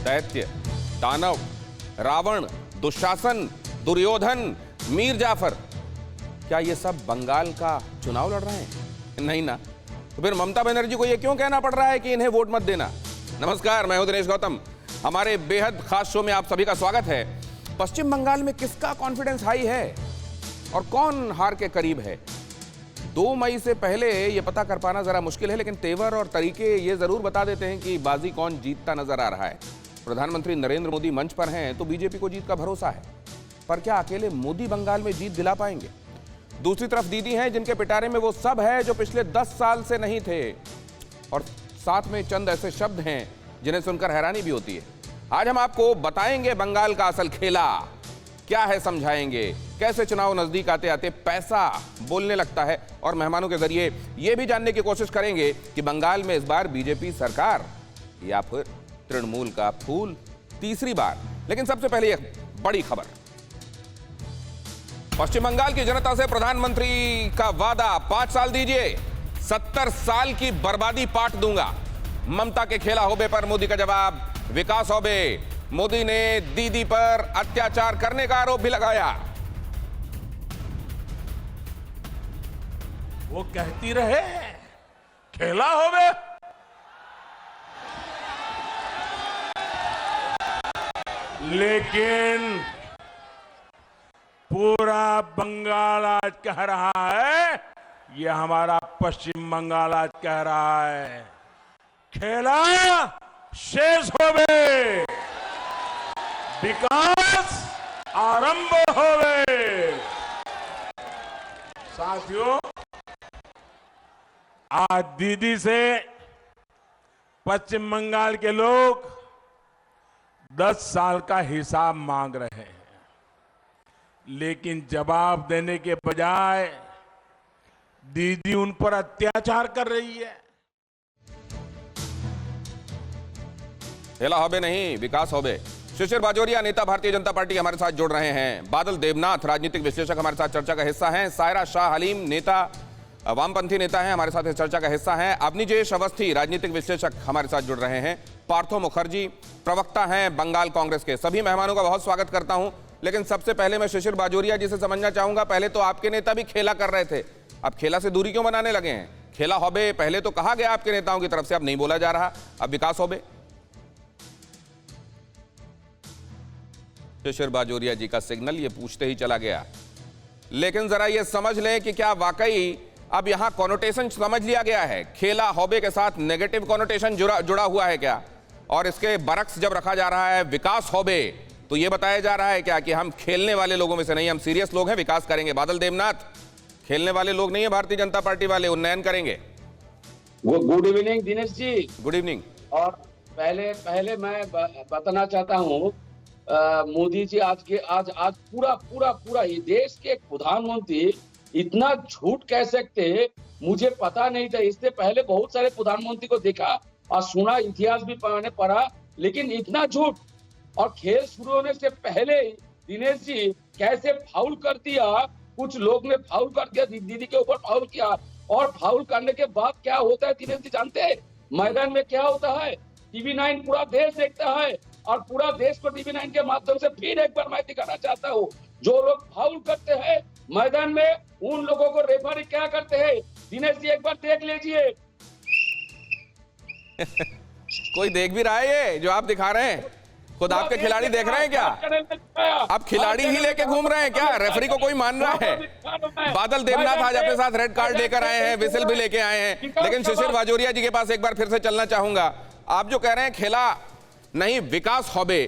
दैत्य, दानव, रावण, दुशासन, दुर्योधन, मीर जाफर, क्या ये सब बंगाल का चुनाव लड़ रहे हैं? नहीं ना। तो फिर ममता बनर्जी को ये क्यों कहना पड़ रहा है कि इन्हें वोट मत देना? नमस्कार, मैं हूं दिनेश गौतम। हमारे बेहद खास शो में आप सभी का स्वागत है। पश्चिम बंगाल में किसका कॉन्फिडेंस हाई है और कौन हार के करीब है? 2 मई से पहले ये पता कर पाना जरा मुश्किल है, लेकिन तेवर और तरीके ये जरूर बता देते हैं कि बाजी कौन जीतता नजर आ रहा है। प्रधानमंत्री नरेंद्र मोदी मंच पर हैं तो बीजेपी को जीत का भरोसा है, पर क्या अकेले मोदी बंगाल में जीत दिला पाएंगे? दूसरी तरफ दीदी हैं जिनके पिटारे में वो सब है जो पिछले 10 साल से नहीं थे, और साथ में चंद ऐसे शब्द हैं जिन्हें सुनकर हैरानी भी होती है। आज हम आपको बताएंगे बंगाल का असल खेला क्या है, समझाएंगे कैसे चुनाव नजदीक आते आते पैसा बोलने लगता है, और मेहमानों के जरिए यह भी जानने की कोशिश करेंगे कि बंगाल में इस बार बीजेपी सरकार या फिर तृणमूल का फूल तीसरी बार। लेकिन सबसे पहले एक बड़ी खबर। पश्चिम बंगाल की जनता से प्रधानमंत्री का वादा, 5 साल दीजिए, 70 साल की बर्बादी पाट दूंगा। ममता के खेला होबे पर मोदी का जवाब, विकास होबे। मोदी ने दीदी पर अत्याचार करने का आरोप भी लगाया। वो कहती रहे खेला होबे, लेकिन पूरा बंगाल आज कह रहा है, ये हमारा पश्चिम बंगाल आज कह रहा है, खेला शेष होवे, विकास आरंभ होवे। साथियों, आज दीदी से पश्चिम बंगाल के लोग 10 साल का हिसाब मांग रहे हैं, लेकिन जवाब देने के बजाय दीदी उन पर अत्याचार कर रही है। खेला होबे नहीं, विकास होबे। शिशिर बाजोरिया, नेता भारतीय जनता पार्टी, हमारे साथ जुड़ रहे हैं। बादल देवनाथ, राजनीतिक विश्लेषक, हमारे साथ चर्चा का हिस्सा हैं। सायरा शाह हलीम, नेता, वामपंथी नेता हैं, हमारे साथ इस चर्चा का हिस्सा हैं। अवनीजेश अवस्थी, राजनीतिक विश्लेषक, हमारे साथ जुड़ रहे हैं। पार्थो मुखर्जी, प्रवक्ता हैं बंगाल कांग्रेस के। सभी मेहमानों का बहुत स्वागत करता हूं। लेकिन सबसे पहले मैं शिशिर बाजोरिया जी से समझना चाहूंगा, पहले तो आपके नेता भी खेला कर रहे थे, अब खेला से दूरी क्यों बनाने लगे हैं? खेला होबे पहले तो कहा गया आपके नेताओं की तरफ से, अब नहीं बोला जा रहा, अब विकास होबे। शिशिर बाजोरिया जी का सिग्नल ये पूछते ही चला गया। लेकिन जरा ये समझ लें कि क्या वाकई अब यहां कॉनोटेशन समझ लिया गया है? खेला होबे के साथ नेगेटिव कॉनोटेशन जुड़ा हुआ है क्या? और इसके बरक्स जब रखा जा रहा है विकास होबे, तो ये बताया जा रहा है क्या कि हम खेलने वाले लोगों में से नहीं, हम सीरियस लोग हैं, विकास करेंगे? बादल देवनाथ, खेलने वाले लोग नहीं है भारतीय जनता पार्टी वाले, उन्नयन करेंगे। Good evening Dinesh ji. Good evening. और पहले मैं बताना चाहता हूँ, मोदी जी आज पूरा ये देश के प्रधानमंत्री इतना झूठ कह सकते, मुझे पता नहीं था। इससे पहले बहुत सारे प्रधानमंत्री को देखा और सुना, इतिहास भी मैंने पढ़ा, लेकिन इतना झूठ। और खेल शुरू होने से पहले दिनेश जी कैसे फाउल कर दिया, कुछ लोग ने फाउल कर दिया, दीदी के ऊपर फाउल किया, और फाउल करने के बाद क्या होता है दिनेश जी जानते हैं? मैदान में क्या होता है? टीवी 9 पूरा देश देखता है, और पूरा देश को टीवी 9 के माध्यम से फिर एक बार मैं दिखाना चाहता हूँ, जो लोग फाउल करते हैं मैदान में, उन लोगों को रेफरी क्या करते हैं दिनेश जी, एक बार देख लीजिए। कोई देख भी रहा है ये जो आप दिखा रहे हैं? खुद आपके खिलाड़ी देख रहे हैं क्या? आप खिलाड़ी ही लेके घूम रहे हैं क्या? रेफरी को कोई मान रहा है? बादल देवनाथ आज अपने साथ रेड कार्ड लेकर आए हैं, विसिल भी लेके आए हैं। लेकिन शिशिर बाजोरिया जी के पास एक बार फिर से चलना चाहूंगा। आप जो कह रहे हैं खेला नहीं विकास होबे,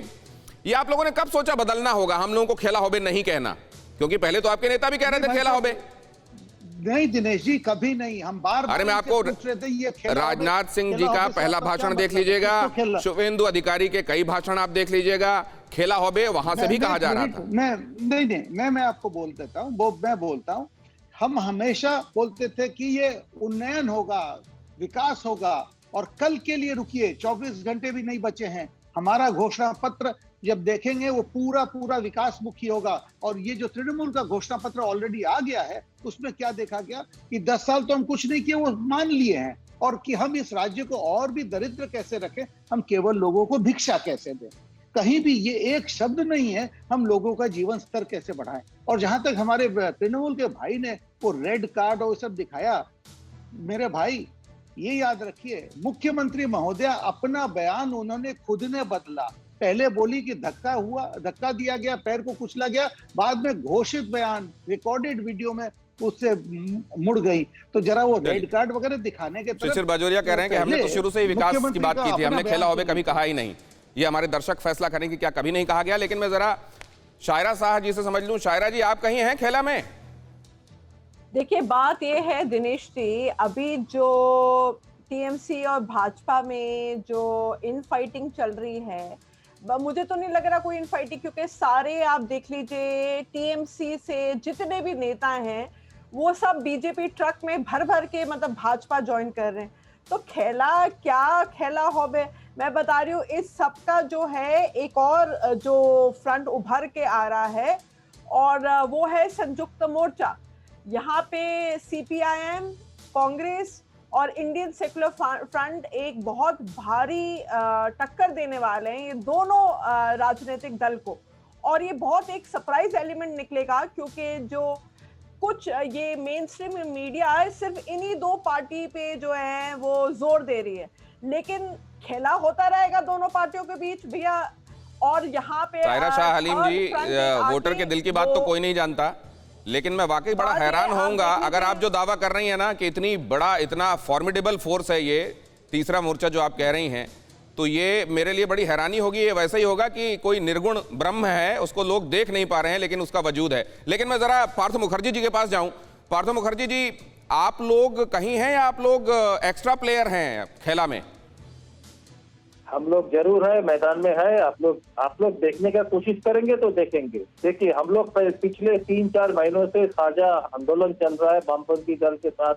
ये आप लोगों ने कब सोचा बदलना होगा, हम लोगों को खेला होबे नहीं कहना? क्योंकि पहले तो आपके नेता भी कह रहे थे खेला होबे। नहीं दिनेश जी, कभी नहीं, हम बार-बार अरे मैं आपको राजनाथ सिंह जी का पहला भाषण देख लीजिएगा, शुभेंदु अधिकारी के कई भाषण आप देख लीजिएगा, खेला होबे वहां से भी कहा जा रहा था। मैं आपको बोल देता हूँ, मैं बोलता हूँ, हम हमेशा बोलते थे कि ये उन्नयन होगा, विकास होगा, और कल के लिए रुकिए, 24 घंटे भी नहीं बचे हैं। हमारा घोषणा पत्र जब देखेंगे वो पूरा विकास मुखी होगा। और ये जो तृणमूल का घोषणा पत्र ऑलरेडी आ गया है, उसमें क्या देखा गया कि 10 साल तो हम कुछ नहीं किए, वो मान लिए हैं, और कि हम इस राज्य को और भी दरिद्र कैसे रखें, हम केवल लोगों को भिक्षा कैसे दें। कहीं भी ये एक शब्द नहीं है हम लोगों का जीवन स्तर कैसे बढ़ाएं। और जहां तक हमारे तृणमूल के भाई ने वो रेड कार्ड और सब दिखाया, मेरे भाई ये याद रखिए, मुख्यमंत्री महोदया अपना बयान उन्होंने खुद ने बदला। पहले बोली कि धक्का दिया गया, पैर को कुचला गया, बाद में घोषित बयान रिकॉर्डेड वीडियो में उससे मुड़ गई। तो जरा वो रेड कार्ड वगैरह दिखाने के तरफ। शिशिर बाजोरिया कह रहे हैं कि हमने तो शुरू से ही विकास की बात की थी, हमने खेला होबे कभी कहा ही नहीं। ये हमारे दर्शक फैसला करें कि क्या कभी नहीं कहा गया। लेकिन मैं जरा शायरा शाह जी से समझ लूं। शायरा जी, आप कहीं हैं खेला में? देखिए, बात ये है दिनेश जी, अभी जो टीएमसी और भाजपा में जो इन फाइटिंग चल रही है, मुझे तो नहीं लग रहा कोई इन फाइटिंग, क्योंकि सारे आप देख लीजिए टीएमसी से जितने भी नेता हैं वो सब बीजेपी ट्रक में भर भर के मतलब भाजपा ज्वाइन कर रहे हैं। तो खेला क्या, खेला होबे, मैं बता रही हूँ, इस सबका जो है एक और जो फ्रंट उभर के आ रहा है और वो है संयुक्त मोर्चा। यहाँ पे सीपीआईएम, कांग्रेस और इंडियन सेक्युलर फ्रंट एक बहुत भारी टक्कर देने वाले हैं, ये दोनों राजनीतिक दल को। और ये बहुत एक सरप्राइज एलिमेंट निकलेगा, क्योंकि जो कुछ ये मेन स्ट्रीम मीडिया है सिर्फ इन्हीं दो पार्टी पे जो है वो जोर दे रही है, लेकिन खेला होता रहेगा दोनों पार्टियों के बीच भैया। और यहाँ पे शायरा शाह हलीम जी, वोटर के दिल की बात तो कोई नहीं जानता, लेकिन मैं वाकई बड़ा हैरान होऊंगा अगर आप जो दावा कर रही हैं ना कि इतना फॉर्मिडेबल फोर्स है ये तीसरा मोर्चा जो आप कह रही हैं, तो ये मेरे लिए बड़ी हैरानी होगी। ये वैसा ही होगा कि कोई निर्गुण ब्रह्म है, उसको लोग देख नहीं पा रहे हैं लेकिन उसका वजूद है। लेकिन मैं जरा पार्थ मुखर्जी जी के पास जाऊं। पार्थ मुखर्जी जी, आप लोग कहीं हैं या आप लोग एक्स्ट्रा प्लेयर हैं खेला में? हम लोग जरूर है, मैदान में है। आप लोग देखने का कोशिश करेंगे तो देखेंगे। देखिए, हम लोग पिछले 3-4 महीनों से साझा आंदोलन चल रहा है वामपंथी दल के साथ,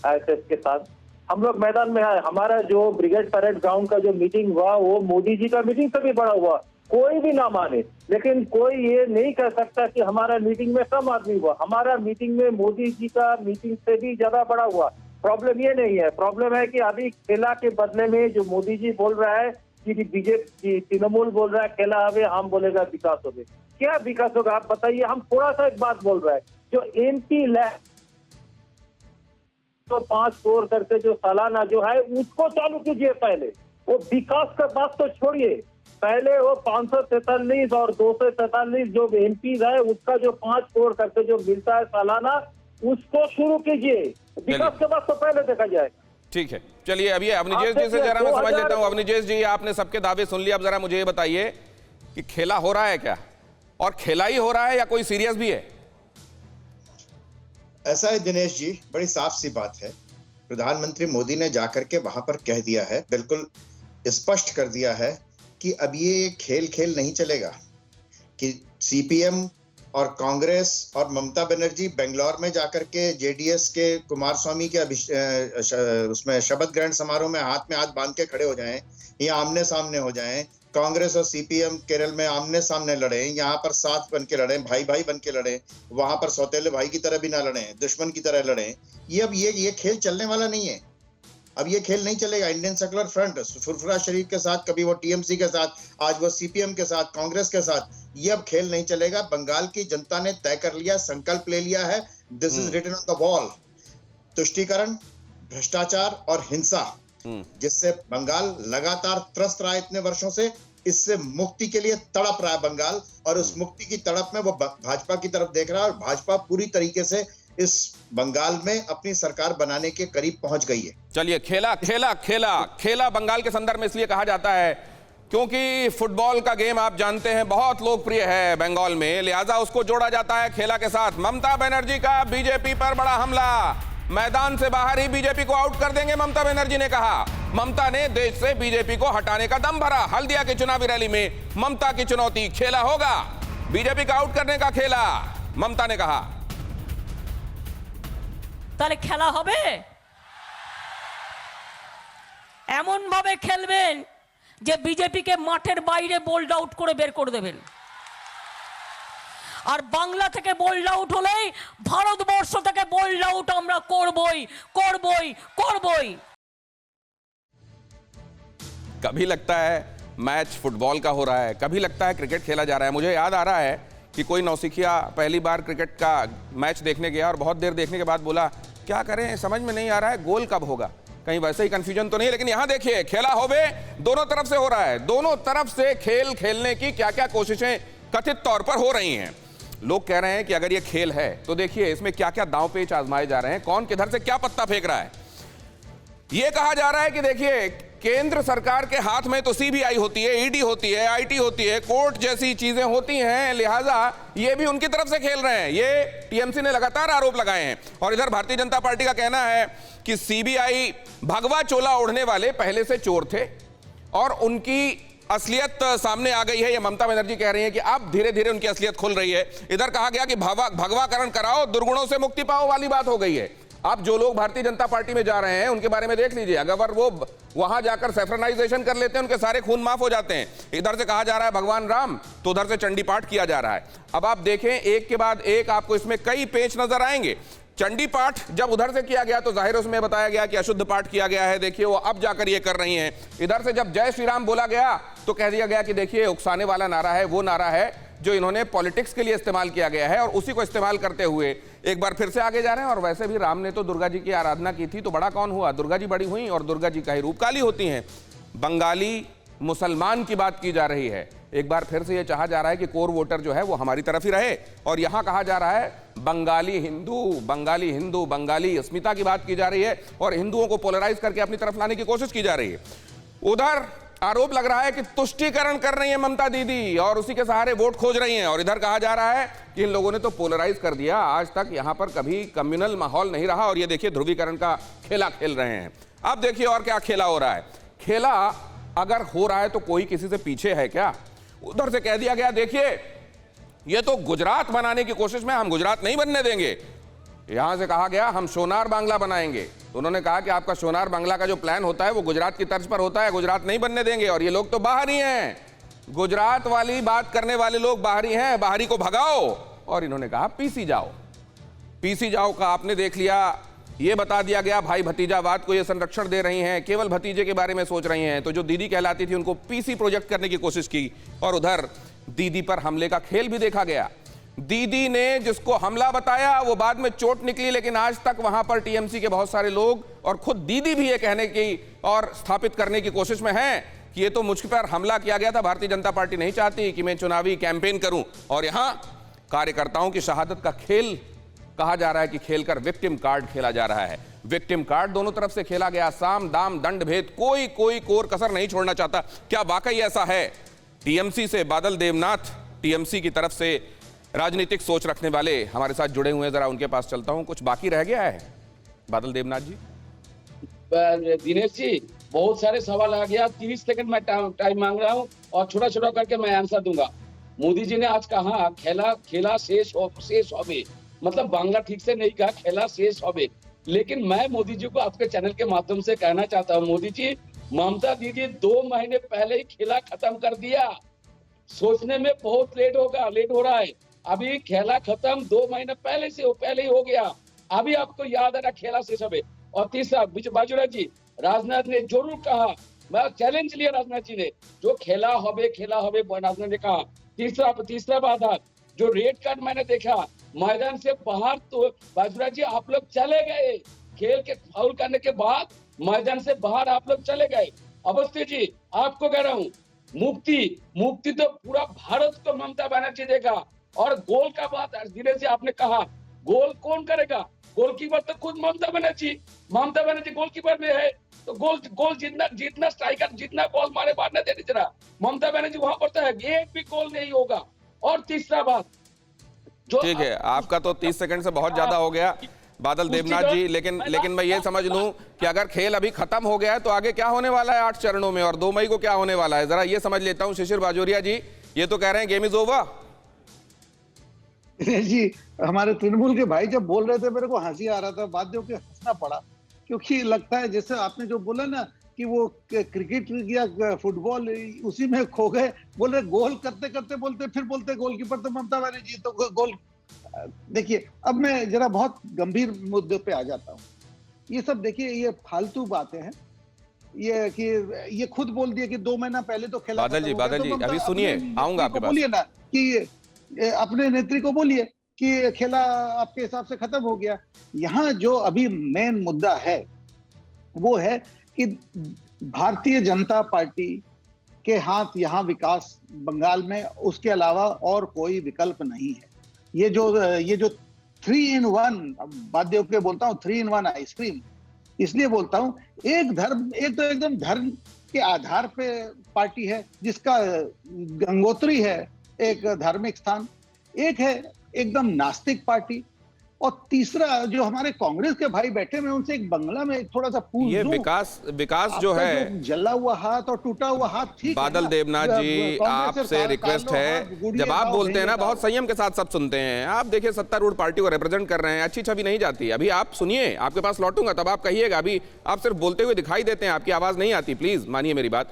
आईएसएस के साथ। हम लोग मैदान में है। हमारा जो ब्रिगेड परेड ग्राउंड का जो मीटिंग हुआ वो मोदी जी का मीटिंग से भी बड़ा हुआ, कोई भी ना माने, लेकिन कोई ये नहीं कह सकता कि हमारा मीटिंग में कम आदमी हुआ। हमारा मीटिंग में मोदी जी का मीटिंग से भी ज्यादा बड़ा हुआ। प्रॉब्लम ये नहीं है, प्रॉब्लम है कि अभी खेला के बदले में जो मोदी जी बोल रहा है कि बीजेपी तृणमूल बोल रहा है खेला हवे, हम बोलेगा विकास होगा। क्या विकास होगा आप बताइए। हम थोड़ा सा एक बात बोल रहा है, जो एमपी लैब तो 5 करोड़ करके जो सालाना जो है उसको चालू कीजिए। पहले वो विकास का बात तो छोड़िए, पहले वो 543 और 243 जो एमपी है उसका जो 5 करोड़ करके जो मिलता है सालाना, उसको शुरू कीजिए। विकास के बाद तो पहले देखा जाएगा। ठीक है, चलिए अभी अवनिजेश जी से जरा मैं समझ लेता हूँ। अवनिजेश जी, आपने सबके दावे सुन लिए, अब जरा मुझे ये बताइए कि खेला हो रहा है क्या, और खेला ही हो रहा है या कोई सीरियस भी है? ऐसा है दिनेश जी, बड़ी साफ सी बात है। प्रधानमंत्री मोदी ने जाकर के वहां पर कह दिया है, बिल्कुल स्पष्ट कर दिया है कि अब ये खेल नहीं चलेगा कि सीपीएम और कांग्रेस और ममता बनर्जी बेंगलोर में जाकर के जेडीएस के कुमार स्वामी के उसमें शपथ ग्रहण समारोह में हाथ बांध के खड़े हो जाएं, या आमने सामने हो जाएं। कांग्रेस और सीपीएम केरल में आमने सामने लड़े, यहाँ पर साथ बन के लड़े, भाई भाई बन के लड़े, वहां पर सौतेले भाई की तरह भी ना लड़े, दुश्मन की तरह लड़े। ये अब ये खेल चलने वाला नहीं है। अब ये खेल नहीं चलेगा। इंडियन सेक्युलर फ्रंट फुरफुरा शरीफ के साथ, कभी वो टीएमसी के साथ, आज वो सीपीएम के साथ, कांग्रेस के साथ, ये अब खेल नहीं चलेगा। बंगाल की जनता ने तय कर लिया, संकल्प ले लिया है। This is written on the wall. तुष्टीकरण, भ्रष्टाचार और हिंसा, जिससे बंगाल लगातार त्रस्त रहा इतने वर्षों से, इससे मुक्ति के लिए तड़प रहा है बंगाल। और उस मुक्ति की तड़प में वो भाजपा की तरफ देख रहा है, और भाजपा पूरी तरीके से इस बंगाल में अपनी सरकार बनाने के करीब पहुंच गई है। चलिए, खेला बंगाल के संदर्भ में इसलिए कहा जाता है क्योंकि फुटबॉल का गेम आप जानते हैं बहुत लोकप्रिय है बंगाल में, लिहाजा उसको जोड़ा जाता है खेला के साथ। ममता बनर्जी का बीजेपी पर बड़ा हमला, मैदान से बाहर ही बीजेपी को आउट कर देंगे, ममता बनर्जी ने कहा। ममता ने देश से बीजेपी को हटाने का दम भरा। हल्दिया की चुनावी रैली में ममता की चुनौती, खेला होगा, बीजेपी का आउट करने का खेला, ममता ने कहा। তাহলে খেলা হবে, এমন ভাবে খেলবেন যে বিজেপিকে মাঠের বাইরে বোল্ড আউট করে বের করে দেবেন। আর বাংলা থেকে বোল্ড আউট হলেই ভারতবর্ষ থেকে বোল্ড আউট আমরা করবই। कभी लगता है मैच फुटबॉल का हो रहा है, कभी लगता है क्रिकेट खेला जा रहा है। मुझे याद आ रहा है कि कोई नौसिखिया पहली बार क्रिकेट का मैच देखने गया और बहुत देर देखने के बाद बोला क्या करें, समझ में नहीं आ रहा है गोल कब होगा। कहीं वैसे ही कंफ्यूजन तो नहीं, लेकिन यहां देखिए खेला होवे दोनों तरफ से हो रहा है। दोनों तरफ से खेल खेलने की क्या क्या कोशिशें कथित तौर पर हो रही हैं। लोग कह रहे हैं कि अगर ये खेल है तो देखिए इसमें क्या क्या दांव पेच आजमाए जा रहे हैं, कौन किधर से क्या पत्ता फेंक रहा है। ये कहा जा रहा है कि देखिए केंद्र सरकार के हाथ में तो सीबीआई होती है, ईडी होती है, आईटी होती है, कोर्ट जैसी चीजें होती हैं, लिहाजा ये भी उनकी तरफ से खेल रहे हैं। ये टीएमसी ने लगातार आरोप लगाए हैं। और इधर भारतीय जनता पार्टी का कहना है कि सीबीआई भगवा चोला ओढ़ने वाले पहले से चोर थे और उनकी असलियत सामने आ गई है। ये ममता बनर्जी कह रही है कि अब धीरे धीरे उनकी असलियत खुल रही है। इधर कहा गया कि भगवाकरण कराओ, दुर्गुणों से मुक्ति पाओ वाली बात हो गई है। अब जो लोग भारतीय जनता पार्टी में जा रहे हैं उनके बारे में देख लीजिए, अगर वो वहां जाकर सेफ्रनाइजेशन कर लेते हैं उनके सारे खून माफ हो जाते हैं। इधर से कहा जा रहा है भगवान राम, तो उधर से चंडी पाठ किया जा रहा है। अब आप देखें एक के बाद एक आपको इसमें कई पेच नजर आएंगे। चंडी पाठ जब उधर से किया गया तो जाहिर उसमें बताया गया कि अशुद्ध पाठ किया गया है, देखिए वो अब जाकर ये कर रही हैं। इधर से जब जय श्री राम बोला गया तो कह दिया गया कि देखिए उकसाने वाला नारा है, वो नारा है जो इन्होंने पॉलिटिक्स के लिए इस्तेमाल किया गया है और उसी को इस्तेमाल करते हुए एक बार फिर से आगे जा रहे हैं। और वैसे भी राम ने तो दुर्गा जी की आराधना की थी, तो बड़ा कौन हुआ, दुर्गा जी बड़ी हुई और दुर्गा जी का ही रूप काली होती हैं। बंगाली मुसलमान की बात की जा रही है। एक बार फिर से यह चाहा जा रहा है कि कोर वोटर जो है वो हमारी तरफ ही रहे। और यहां कहा जा रहा है बंगाली हिंदू, बंगाली हिंदू, बंगाली अस्मिता की बात की जा रही है और हिंदुओं को पोलराइज करके अपनी तरफ लाने की कोशिश की जा रही है। उधर आरोप लग रहा है कि तुष्टीकरण कर रही है ममता दीदी और उसी के सहारे वोट खोज रही हैं। और इधर कहा जा रहा है कि इन लोगों ने तो पोलराइज कर दिया, आज तक यहां पर कभी कम्युनल माहौल नहीं रहा और ये देखिए ध्रुवीकरण का खेला खेल रहे हैं। अब देखिए और क्या खेला हो रहा है। खेला अगर हो रहा है तो कोई किसी से पीछे है क्या। उधर से कह दिया गया देखिए ये तो गुजरात बनाने की कोशिश में, हम गुजरात नहीं बनने देंगे। यहां से कहा गया हम सोनार बांग्ला बनाएंगे, तो उन्होंने कहा कि आपका सोनार बांग्ला का जो प्लान होता है वो गुजरात की तर्ज पर होता है, गुजरात नहीं बनने देंगे। और ये लोग तो बाहरी हैं, गुजरात वाली बात करने वाले लोग बाहरी हैं, बाहरी को भगाओ। और इन्होंने कहा पीसी जाओ। पीसी जाओ का आपने देख लिया, ये बता दिया गया भाई भतीजावाद को ये संरक्षण दे रही हैं, केवल भतीजे के बारे में सोच रही हैं। तो जो दीदी कहलाती थी उनको पीसी प्रोजेक्ट करने की कोशिश की और उधर दीदी पर हमले का खेल भी देखा गया। दीदी ने जिसको हमला बताया वो बाद में चोट निकली, लेकिन आज तक वहां पर टीएमसी के बहुत सारे लोग और खुद दीदी भी ये कहने की और स्थापित करने की कोशिश में हैं कि ये तो मुझ पर हमला किया गया था, भारतीय जनता पार्टी नहीं चाहती कि मैं चुनावी कैंपेन करूं। और यहां कार्यकर्ताओं की शहादत का खेल कहा जा रहा है कि खेलकर विक्टिम कार्ड खेला जा रहा है। विक्टिम कार्ड दोनों तरफ से खेला गया, साम दाम दंड भेद, कोई कोर कसर नहीं छोड़ना चाहता। क्या वाकई ऐसा है? टीएमसी से बादल देवनाथ, टीएमसी की तरफ से राजनीतिक सोच रखने वाले हमारे साथ जुड़े हुए हैं, जरा उनके पास चलता हूं। कुछ बाकी रह गया है बादल देवनाथ जी? दिनेश जी बहुत सारे सवाल आ गया, 30 सेकंड में टाइम मांग रहा हूं और छोटा छोटा करके मैं आंसर दूंगा। मोदी जी ने आज कहा खेला शेष होवे, मतलब बांग्ला ठीक से नहीं कहा, खेला शेष होवे। लेकिन मैं मोदी जी को आपके चैनल के माध्यम से कहना चाहता हूँ, मोदी जी ममता दीदी 2 महीने पहले ही खेला खत्म कर दिया, सोचने में बहुत लेट हो रहा है। अभी खेला खत्म 2 महीने पहले ही हो गया, अभी आपको याद आ रहा खेला शेष होवे। और तीसरा बाजूराज जी, राजनाथ ने जरूर कहा, मैं चैलेंज लिया राजनाथ जी ने, जो खेला होवे राजनाथ ने कहा। तीसरा बात है, जो रेड कार्ड मैंने देखा मैदान से बाहर, तो बाजूराज जी आप लोग चले गए, खेल के फाउल करने के बाद मैदान से बाहर आप लोग चले गए। अवस्थी जी आपको कह रहा हूँ, मुक्ति तो पूरा भारत को ममता बनर्जी देगा। और गोल का बात दिनेश जी आपने कहा, गोल कौन करेगा? गोलकीपर तो खुद ममता बनर्जी गोलकीपर में है, तो गोल जितना स्ट्राइकर जितना बॉल मारने देने जरा, ममता बनर्जी वहां पर तो है, एक भी गोल नहीं होगा। और तीसरा बात, ठीक है, आपका तो 30 सेकंड से बहुत ज्यादा हो गया बादल देवनाथ जी, लेकिन मैं ये समझ लूं कि अगर खेल अभी खत्म हो गया है तो आगे क्या होने वाला है 8 चरणों में, और 2 मई को क्या होने वाला है, जरा ये समझ लेता हूं। शिशिर बाजोरिया जी ये तो कह रहे हैं गेम इज ओवर। जी हमारे तृणमूल के भाई जब बोल रहे थे मेरे को हंसी आ रहा था, बाध्य होकर हंसना पड़ा, क्योंकि लगता है जैसे आपने जो बोला ना कि वो क्रिकेट या फुटबॉल उसी में खो गए। बोल रहे गोल करते करते बोलते गोलकीपर तो ममता बनर्जी, तो गोल। देखिए अब मैं जरा बहुत गंभीर मुद्दे पे आ जाता हूँ। ये सब देखिए ये फालतू बातें हैं। ये कि ये खुद बोल दिया कि 2 महीना पहले तो खेला बादल खत्म जी, हो गया। बादल तो जी, ममता अभी सुनिए, अपने आऊंगा नेत्री आपके को पास। बोलिए ना कि अपने नेत्री को बोलिए कि खेला आपके हिसाब से खत्म हो गया। यहाँ जो अभी मेन मुद्दा है वो है कि भारतीय जनता पार्टी के हाथ यहाँ विकास बंगाल में, उसके अलावा और कोई विकल्प नहीं है। ये जो 3 in 1, बाध्य होकर बोलता हूँ 3 in 1 आइसक्रीम, इसलिए बोलता हूँ एक तो एकदम धर्म के आधार पे पार्टी है जिसका गंगोत्री है एक धार्मिक स्थान, एक है एकदम नास्तिक पार्टी, और तीसरा जो हमारे कांग्रेस के भाई बैठे, मैं उनसे एक बंगला में थोड़ा सा पूछ ये दूं, विकास जो आपका है, जला हुआ हाथ और टूटा हुआ हाथ ठीक है बादल ना? देवनाथ जी, कांग्रेस आपसे से रिक्वेस्ट कालो है, हाथ, गुड़िया जब आप गाओ, बोलते हैं ना भेंगे बहुत गाओ। संयम के साथ सब सुनते हैं। आप देखिए सत्तारूढ़ पार्टी को रिप्रेजेंट कर रहे हैं, अच्छी छवि नहीं जाती। अभी आप सुनिए, आपके पास लौटूंगा तब आप कहिएगा। अभी आप सिर्फ बोलते हुए दिखाई देते हैं, आपकी आवाज नहीं आती। प्लीज मानिए मेरी बात।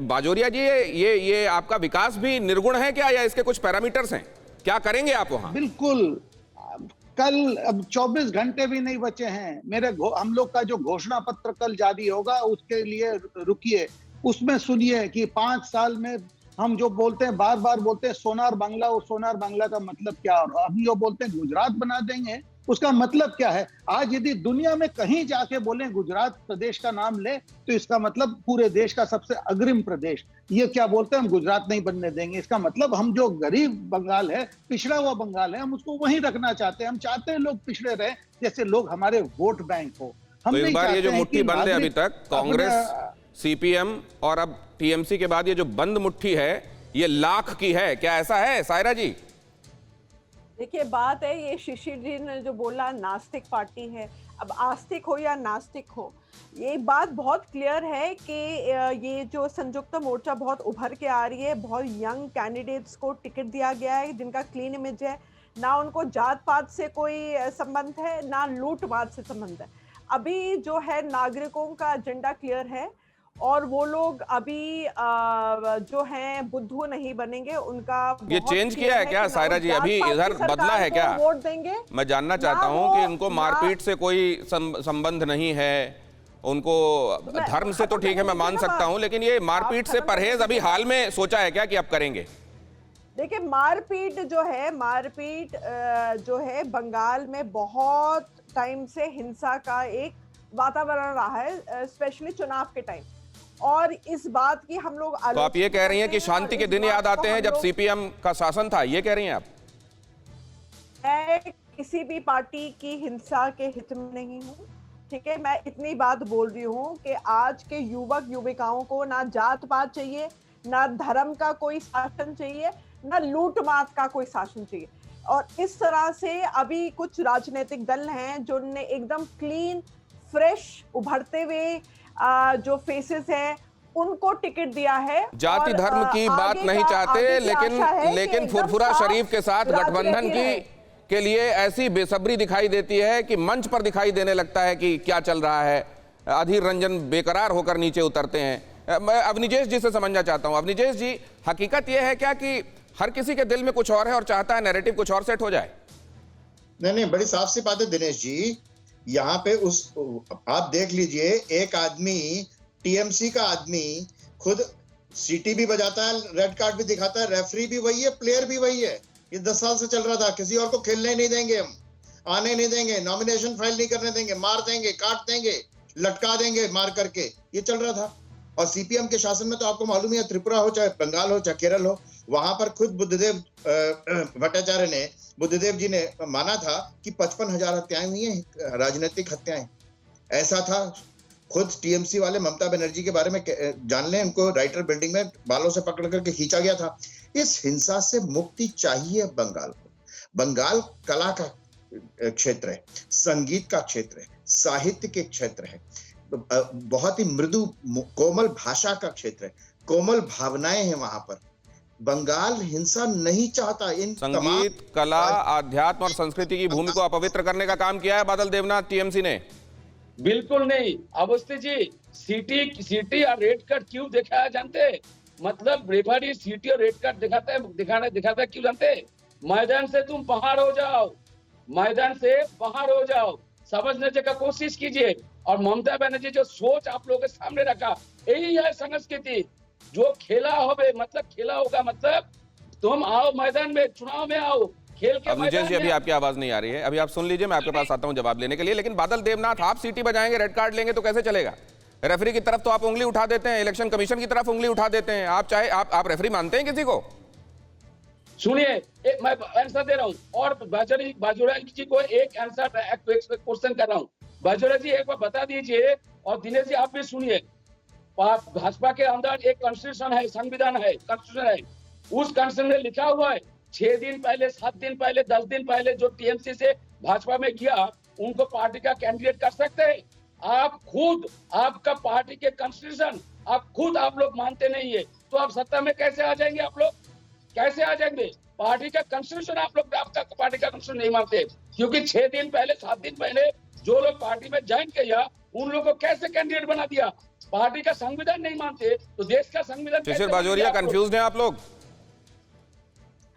बाजोरिया जी, ये आपका विकास भी निर्गुण है क्या, या इसके कुछ पैरामीटर्स हैं? क्या करेंगे आप वहां? बिल्कुल। कल अब 24 घंटे भी नहीं बचे हैं। हम लोग का जो घोषणा पत्र कल जारी होगा उसके लिए रुकिए, उसमें सुनिए कि 5 साल में हम जो बोलते हैं, बार बार बोलते हैं सोनार बांग्ला, और सोनार बांग्ला का मतलब क्या, और हम जो बोलते हैं गुजरात बना देंगे, उसका मतलब क्या है? आज यदि दुनिया में कहीं जाके बोले गुजरात प्रदेश का नाम ले तो इसका मतलब पूरे देश का सबसे अग्रिम प्रदेश। ये क्या बोलते हैं, हम गुजरात नहीं बनने देंगे। इसका मतलब हम जो गरीब बंगाल है, पिछड़ा हुआ बंगाल है, हम उसको वहीं रखना चाहते हैं। हम चाहते हैं लोग पिछड़े रहे, जैसे लोग हमारे वोट बैंक हो। हम तो इस नहीं बार ये चाहते जो हैं मुट्ठी कि बंद है अभी नागरिक तक, कांग्रेस, अपने- सीपीएम और अब टीएमसी के बाद ये जो बंद मुट्ठी है, ये लाख की है, क्या ऐसा है सायरा जी? देखिए बात है, ये शिशिर जी ने जो बोला नास्तिक पार्टी है, अब आस्तिक हो या नास्तिक हो, ये बात बहुत क्लियर है कि ये जो संयुक्त मोर्चा बहुत उभर के आ रही है, बहुत यंग कैंडिडेट्स को टिकट दिया गया है जिनका क्लीन इमेज है, ना उनको जात पात से कोई संबंध है, ना लूटमार से संबंध है। अभी जो है नागरिकों का एजेंडा क्लियर है, और वो लोग अभी जो हैं बुद्धू नहीं बनेंगे। उनका ये बहुत चेंज क्लियर किया है क्या कि ना सायरा वो जी? जात अभी पात की इधर सरकार बदला है को क्या? वोट देंगे। मैं जानना चाहता हूं कि उनको मारपीट से कोई संबंध नहीं है, उनको धर्म से तो ठीक है, मैं मान सकता हूं, लेकिन ये मारपीट से परहेज अभी हाल में सोचा है क्या कि अब करेंगे? देखिए मारपीट जो है बंगाल में बहुत टाइम से हिंसा का एक वातावरण रहा है, स्पेशली चुनाव के टाइम, और इस बात की हम लोग तो आप ये कह रही हैं कि शांति के दिन याद आते हैं जब सीपीएम का शासन था, ये कह रही हैं आप? मैं किसी भी पार्टी की हिंसा के हित में नहीं हूँ, ठीक है। मैं इतनी बात बोल रही हूँ कि आज के युवक युविकाओं को ना जात पात चाहिए, ना धर्म का कोई शासन चाहिए, ना लूट मात का कोई शासन चाहिए। और इस तरह से अभी कुछ राजनीतिक दल हैं जो ने एकदम क्लीन फ्रेश उभरते हुए जो फेसेस हैं उनको टिकट दिया है। जाति और, धर्म की बात नहीं चाहते, लेकिन फुरफुरा शरीफ के साथ गठबंधन के लिए ऐसी बेसब्री दिखाई देती है कि मंच पर दिखाई देने लगता है कि क्या चल रहा है। अधीर रंजन बेकरार होकर नीचे उतरते हैं। मैं अवनिजेश जी से समझना चाहता हूं। अवनिजेश जी, हकीकत यह है क्या कि हर किसी के दिल में कुछ और है और चाहता है नैरेटिव कुछ और सेट हो जाए? नहीं, बड़ी साफ सी बात है दिनेश जी। यहाँ पे आप देख लीजिए, एक आदमी, टीएमसी का आदमी खुद सीटी भी बजाता है, रेड कार्ड भी दिखाता है, रेफरी भी वही है, प्लेयर भी वही है। ये 10 साल से चल रहा था। किसी और को खेलने नहीं देंगे, हम आने नहीं देंगे, नॉमिनेशन फाइल नहीं करने देंगे, मार देंगे, काट देंगे, लटका देंगे मार करके, ये चल रहा था। और सीपीएम के शासन में तो आपको मालूम है, त्रिपुरा हो चाहे बंगाल हो चाहे केरल हो, वहां पर खुद बुद्धदेव भट्टाचार्य ने, बुद्धदेव जी ने माना था कि 55,000 हत्याएं हुई हैं, राजनीतिक हत्याएं। ऐसा था। खुद टीएमसी वाले ममता बनर्जी के बारे में जान लें, उनको राइटर बिल्डिंग में बालों से पकड़ करके खींचा गया था। इस हिंसा से मुक्ति चाहिए बंगाल को। बंगाल कला का क्षेत्र है, संगीत का क्षेत्र है, साहित्य के क्षेत्र है, बहुत ही मृदु कोमल भाषा का क्षेत्र है, कोमल भावनाएं हैं वहां पर। बंगाल हिंसा नहीं चाहता। इन संगीत, कला, आध्यात्म और संस्कृति की भूमि को अपवित्र करने का काम किया है बादल देवनाथ टीएमसी ने? बिल्कुल नहीं। अवस्थी जी, सीटी और रेड कार्ड क्यों दिखाया जानते? मतलब रेफरी सीटी और रेड कार्ड दिखाता है क्यों जानते? मैदान से तुम बाहर हो जाओ, मैदान से बाहर हो जाओ, समझने का कोशिश कीजिए। और ममता बनर्जी जो सोच आप लोगों के सामने रखा, यही है संस्कृति। जो खेला होगा मतलब तुम आओ मैदान में, चुनाव में आओ, खेल के अवनीश मैदान जी, अभी में। आपकी आवाज नहीं आ रही है, अभी आप सुन लीजिए, मैं आपके पास आता हूं जवाब लेने के लिए। लेकिन बादल देवनाथ, आप सीटी बजाएंगे, रेड कार्ड लेंगे तो कैसे चलेगा? रेफरी की तरफ तो आप उंगली उठा देते हैं, इलेक्शन कमीशन की तरफ उंगली उठा देते हैं। आप चाहे आप रेफरी मानते हैं किसी को? सुनिए, मैं आंसर दे रहा हूँ और बाजोरा जी को एक आंसर क्वेश्चन कर रहा हूँ। बाजोरा जी एक बार बता दीजिए, और दिनेश जी आप भी सुनिए। भाजपा के अंदर एक कॉन्स्टिट्यूशन है, संविधान है, कॉन्स्टिट्यूशन है। उस कॉन्स्टिट्यूशन में लिखा हुआ है 6 दिन पहले, 7 दिन पहले, 10 दिन पहले जो टीएमसी से भाजपा में गया उनको पार्टी का कैंडिडेट कर सकते हैं। आप खुद, आपका पार्टी के कॉन्स्टिट्यूशन आप लोग मानते नहीं है, तो आप सत्ता में कैसे आ जाएंगे? आप लोग कैसे आ जाएंगे? पार्टी का कॉन्स्टिट्यूशन आपका पार्टी का कॉन्स्टिट्यूशन नहीं मानते, क्योंकि 6 दिन पहले, 7 दिन पहले जो लोग पार्टी में ज्वाइन किया उन लोगों को कैसे कैंडिडेट बना दिया? पार्टी का संविधान नहीं मानते तो देश का संविधान शिशिर बाजोरिया, कंफ्यूज हैं आप लोग?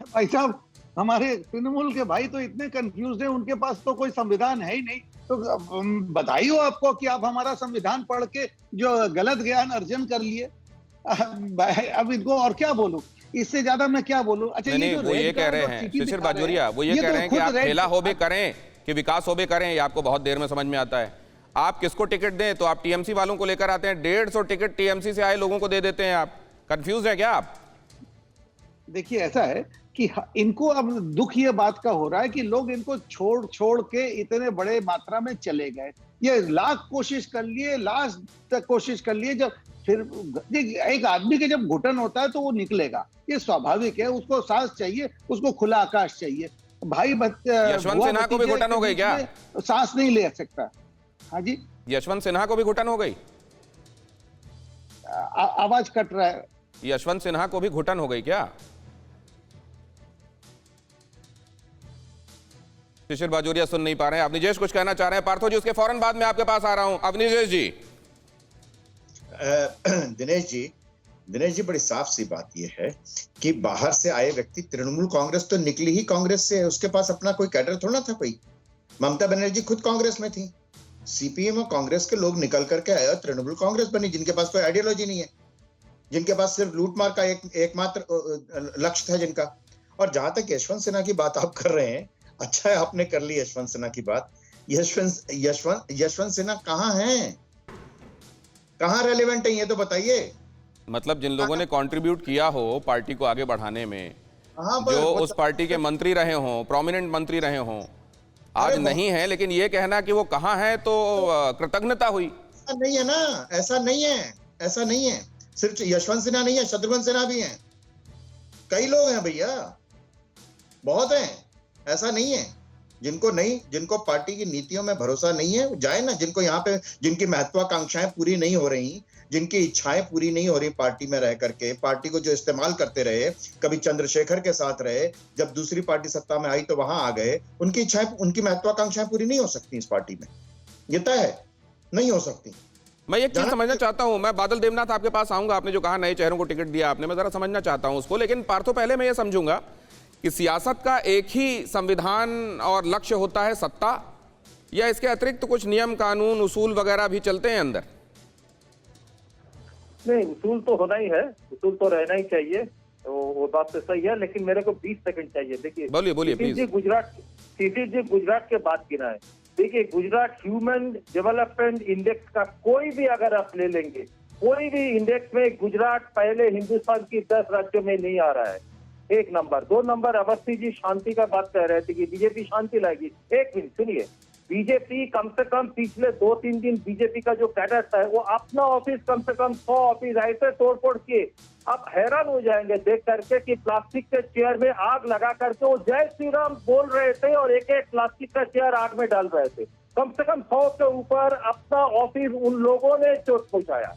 भाई साहब, हमारे तृणमूल के भाई तो इतने कंफ्यूज हैं, उनके पास तो कोई संविधान है ही नहीं। तो बधाई हो आपको कि आप हमारा संविधान पढ़ के जो गलत ज्ञान अर्जन कर लिए। अब इनको और क्या बोलूं, इससे ज्यादा मैं क्या बोलूं? अच्छा, नहीं, वो ये कह रहे हैं शिशिर बाजोरिया, वो ये कह रहे हैं कि आप खेला हो भी करें कि विकास हो भी करें, ये आपको बहुत देर में समझ में आता है। आप किसको टिकट दें तो आप टीएमसी वालों को लेकर आते हैं, 150 टिकट टीएमसी से आए लोगों को दे देते हैं। आप कंफ्यूज हैं क्या? आप देखिए, ऐसा है कि इनको अब दुख ये बात का हो रहा है कि लोग इनको छोड़ के इतने बड़े मात्रा में चले गए। ये लाख कोशिश कर लिए, लास्ट तक कोशिश कर लिए, जब फिर एक आदमी के जब घुटन होता है तो वो निकलेगा, ये स्वाभाविक है। उसको सांस चाहिए, उसको खुला आकाश चाहिए। भाई यशवंत सिन्हा को भी घुटन हो गई क्या? सांस नहीं ले सकता। हाँ जी, यशवंत सिन्हा को भी घुटन हो गई? आवाज कट रहा है। यशवंत सिन्हा को भी घुटन हो गई क्या? शिशिर बाजोरिया सुन नहीं पा रहे हैं। अवनीश कुछ कहना चाह रहे हैं? पार्थो जी, उसके फौरन बाद में आपके पास आ रहा हूं। अवनीश जी। दिनेश जी, बड़ी साफ सी बात यह है कि बाहर से आए व्यक्ति, तृणमूल कांग्रेस तो निकली ही कांग्रेस से है, उसके पास अपना कोई कैडर थोड़ा था कोई। ममता बनर्जी खुद कांग्रेस में थी, सीपीएम और कांग्रेस के लोग निकल करके आए और तृणमूल कांग्रेस बनी, जिनके पास कोई आइडियोलॉजी नहीं है, जिनके पास सिर्फ लूटमार का एकमात्र लक्ष्य था जिनका। और जहां तक यशवंत सिन्हा की बात आप कर रहे हैं, अच्छा है आपने कर ली यशवंत सिन्हा की बात। यशवंत सिन्हा कहाँ हैं, कहाँ रेलेवेंट है, ये तो बताइए। मतलब जिन लोगों ने कंट्रीब्यूट किया हो पार्टी को आगे बढ़ाने में, पर जो उस पार्टी के मंत्री रहे हों, प्रोमिनेंट मंत्री रहे हों, आज नहीं है, लेकिन ये कहना कि वो कहाँ है तो कृतज्ञता हुई। ऐसा नहीं है ना, ऐसा नहीं है। सिर्फ यशवंत सिन्हा नहीं है, शत्रुघ्न सिन्हा भी हैं, कई लोग हैं भैया, बहुत हैं। ऐसा नहीं है। जिनको पार्टी की नीतियों में भरोसा नहीं है, जाए ना। जिनको यहाँ पे, जिनकी महत्वाकांक्षाएं पूरी नहीं हो रही, जिनकी इच्छाएं पूरी नहीं हो रही पार्टी में रह करके, पार्टी को जो इस्तेमाल करते रहे, कभी चंद्रशेखर के साथ रहे, जब दूसरी पार्टी सत्ता में आई तो वहां आ गए, उनकी इच्छाएं, उनकी महत्वाकांक्षाएं पूरी नहीं हो सकती इस पार्टी में, ये तय है, नहीं हो सकती। मैं एक चीज समझना चाहता हूं, मैं बादल देवनाथ आपके पास आऊंगा। आपने जो कहा नए चेहरों को टिकट दिया आपने, मैं जरा समझना चाहता हूं उसको। लेकिन पार्थो, पहले मैं ये समझूंगा कि सियासत का एक ही संविधान और लक्ष्य होता है, सत्ता, या इसके अतिरिक्त कुछ नियम कानून उसूल वगैरह भी चलते हैं अंदर? नहीं, उसूल तो होना ही है, उसूल तो रहना ही चाहिए, वो बात तो सही है। लेकिन मेरे को 20 सेकंड चाहिए। देखिए, बोलिए प्लीज। गुजरात के बात गिना है। देखिए, गुजरात ह्यूमन डेवलपमेंट इंडेक्स का कोई भी अगर आप ले लेंगे, कोई भी इंडेक्स में गुजरात पहले हिंदुस्तान की 10 राज्यों में नहीं आ रहा है। 1 नंबर। 2 नंबर, अवस्थी जी शांति का बात कर रहे थे कि बीजेपी शांति लाएगी। 1 मिनट सुनिए, बीजेपी कम से कम पिछले 2-3 दिन बीजेपी का जो कैडर था वो अपना ऑफिस कम से कम 100 ऑफिस ऐसे तोड़फोड़ किए, आप हैरान हो जाएंगे देख करके कि प्लास्टिक के चेयर में आग लगा करके वो जय श्री राम बोल रहे थे और एक प्लास्टिक का चेयर आग में डाल रहे थे। कम से कम 100 के ऊपर अपना ऑफिस उन लोगों ने चोट पहुंचाया।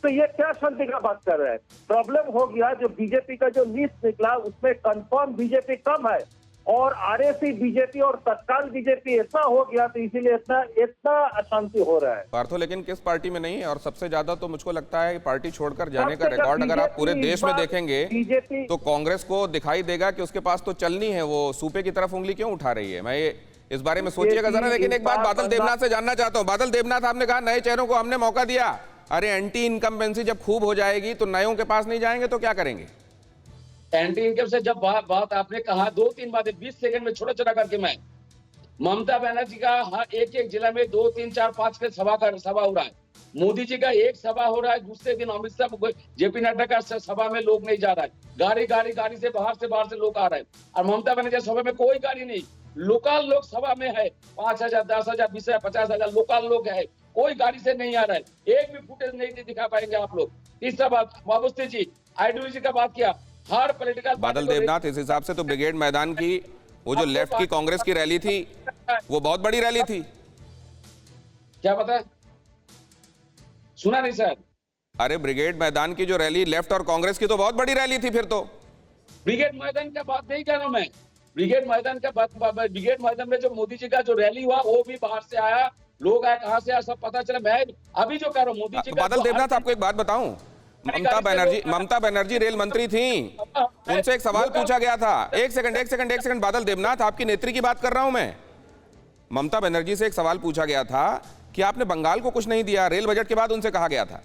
तो ये क्या शांति का बात कर रहे हैं? प्रॉब्लम हो गया, जो बीजेपी का जो लिस्ट निकला उसमें कंफर्म बीजेपी कम है और आरएसी बीजेपी और तत्काल बीजेपी इतना हो गया, तो इसीलिए इतना अशांति हो रहा है। पार्थो, लेकिन किस पार्टी में नहीं है? और सबसे ज्यादा तो मुझको लगता है कि पार्टी छोड़कर जाने का रिकॉर्ड अगर आप पूरे देश में देखेंगे तो कांग्रेस को दिखाई देगा कि उसके पास तो चलनी है, वो सूपे की तरफ उंगली क्यों उठा रही है। मैं इस बारे में सोचिएगा जरा। लेकिन एक बात बादल देवनाथ से जानना चाहता हूं। बादल देवनाथ, आपने कहा नए चेहरों को हमने मौका दिया। अरे एंटी इनकम्बेंसी जब खूब हो जाएगी तो नयों के पास नहीं जाएंगे तो क्या करेंगे? एंटी इनकम से जब बात आपने कहा, 2-3 बातें 20 सेकंड में छोटा छोटा करके मैं, ममता बनर्जी का हर एक जिला में 2, 3, 4, 5 के सभा हो रहा है। मोदी जी का एक सभा हो रहा है, दूसरे दिन अमित शाह, जेपी नड्डा का सभा में लोग नहीं जा रहा है। गाड़ी से बाहर से लोग आ रहे हैं। और ममता बनर्जी सभा में कोई गाड़ी नहीं, लोकल लोग सभा में है। 5,000, 10,000, 20,000, 50,000 लोकल लोग है, कोई गाड़ी से नहीं आ रहा है। एक भी फुटेज नहीं दिखा पाएंगे आप लोग। तीसरा बात, बाबूस्ती जी आइडियोलॉजी का बात किया, हर पॉलिटिकल बादल देवनाथ, इस हिसाब से तो ब्रिगेड मैदान की वो जो लेफ्ट की कांग्रेस की रैली थी वो बहुत बड़ी रैली थी। क्या पता है, सुना नहीं सर? अरे ब्रिगेड मैदान की जो रैली लेफ्ट और कांग्रेस की तो बहुत बड़ी रैली थी। फिर तो ब्रिगेड मैदान का बात नहीं कर रहा हूं मैं। ब्रिगेड मैदान में जो मोदी जी का जो रैली हुआ वो भी बाहर से आया, लोग आए, कहां से आया सब पता चला। मैं अभी जो कह रहा हूं मोदी जी का। बादल देवनाथ, आपको एक बात बताऊं, ममता बनर्जी रेल मंत्री थी, उनसे एक सवाल पूछा गया था। एक सेकंड बादल देवनाथ, आपकी नेत्री की बात कर रहा हूं मैं। ममता बनर्जी से एक सवाल पूछा गया था कि आपने बंगाल को कुछ नहीं दिया। रेल बजट के बाद उनसे कहा गया था,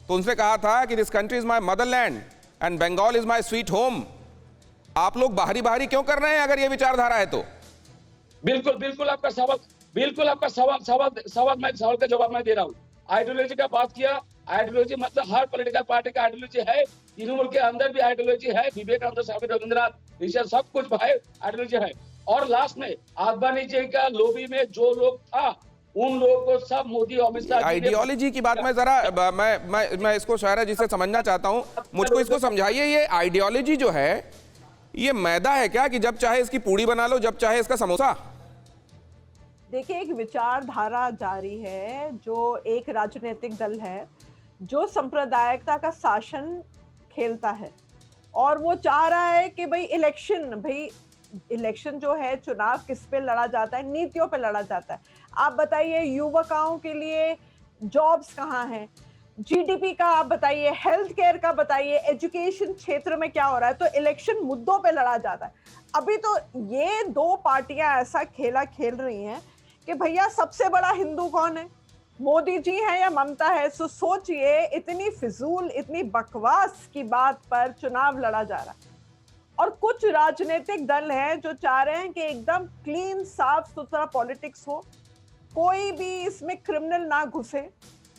तो उनसे कहा था कि this country is my motherland and Bengal is my sweet home. आप लोग बाहरी क्यों कर रहे हैं अगर ये विचारधारा है तो? बिल्कुल आपका सवाल का जवाब मैं दे रहा हूँ। आइडियोलॉजी का बात किया, आइडियोलॉजी मतलब हर पॉलिटिकल पार्टी का आइडियोलॉजी है। तृणमूल के अंदर भी आइडियोलॉजी है, विवेकानंद, स्वामी रविंद्रनाथ, ऋषभ, सब कुछ है, आइडियोलॉजी है। और लास्ट में आडवाणी जी का लोबी में जो लोग था उन लोगों को सब मोदी, अमित शाह। आइडियोलॉजी की बात मैं जरा मैं इसको शायरा जी से समझना चाहता हूं, मुझको इसको समझाइए। ये आइडियोलॉजी जो है ये मैदा है क्या कि जब चाहे इसकी पूड़ी बना लो, जब चाहे इसका समोसा? देखिए, एक विचारधारा जारी है जो एक राजनीतिक दल है जो सांप्रदायिकता का शासन खेलता है और वो चाह रहा है कि भाई इलेक्शन जो है, चुनाव किस पे लड़ा जाता है? नीतियों पे लड़ा जाता है। आप बताइए, युवकों के लिए जॉब्स कहाँ हैं? जीडीपी का आप बताइए, हेल्थ केयर का बताइए, एजुकेशन क्षेत्र में क्या हो रहा है? तो इलेक्शन मुद्दों पे लड़ा जाता है। अभी तो ये दो पार्टियां ऐसा खेला खेल रही हैं कि भैया सबसे बड़ा हिंदू कौन है, मोदी जी हैं या ममता है? सो सोचिए, इतनी फिजूल, इतनी बकवास की बात पर चुनाव लड़ा जा रहा है। और कुछ राजनीतिक दल हैं जो चाह रहे हैं कि एकदम क्लीन, साफ सुथरा पॉलिटिक्स हो, कोई भी इसमें क्रिमिनल ना घुसे,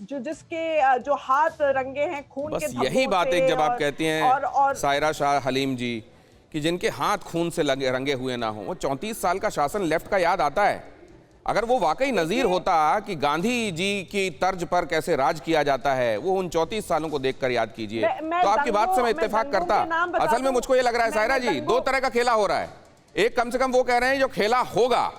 जो हाथ रंगे हैं खून के धब्बों से। यही बात एक जब आप कहती हैं सायरा शाह हलीम जी कि जिनके हाथ खून से रंगे हुए ना हो, वो 34 साल का शासन लेफ्ट का याद आता है। अगर वो वाकई नजीर होता कि गांधी जी की तर्ज पर कैसे राज किया जाता है, वो उन 34 सालों को देखकर याद कीजिए। तो आपकी बात से मैं इत्तेफाक करता। असल में मुझको ये लग रहा है सायरा जी, दो तरह का खेला हो रहा है। एक कम से कम वो कह रहे हैं जो खेला होगा,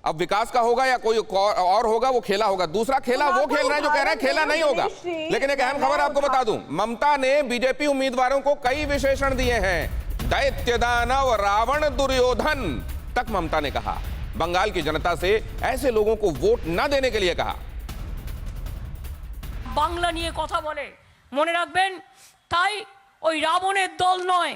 अब विकास का होगा या कोई और होगा, वो खेला होगा। दूसरा खेला वो खेल रहे हैं जो कह रहे हैं खेला नहीं होगा। लेकिन एक अहम खबर आपको बता दूं, ममता ने बीजेपी उम्मीदवारों को कई विशेषण दिए हैं। दैत्य, दानव, रावण, दुर्योधन तक ममता ने कहा। बंगाल की जनता से ऐसे लोगों को वोट न देने के लिए कहा। বাংলা নিয়ে কথা বলে, মনে রাখবেন, তাই ওই রাবণের দল নয়,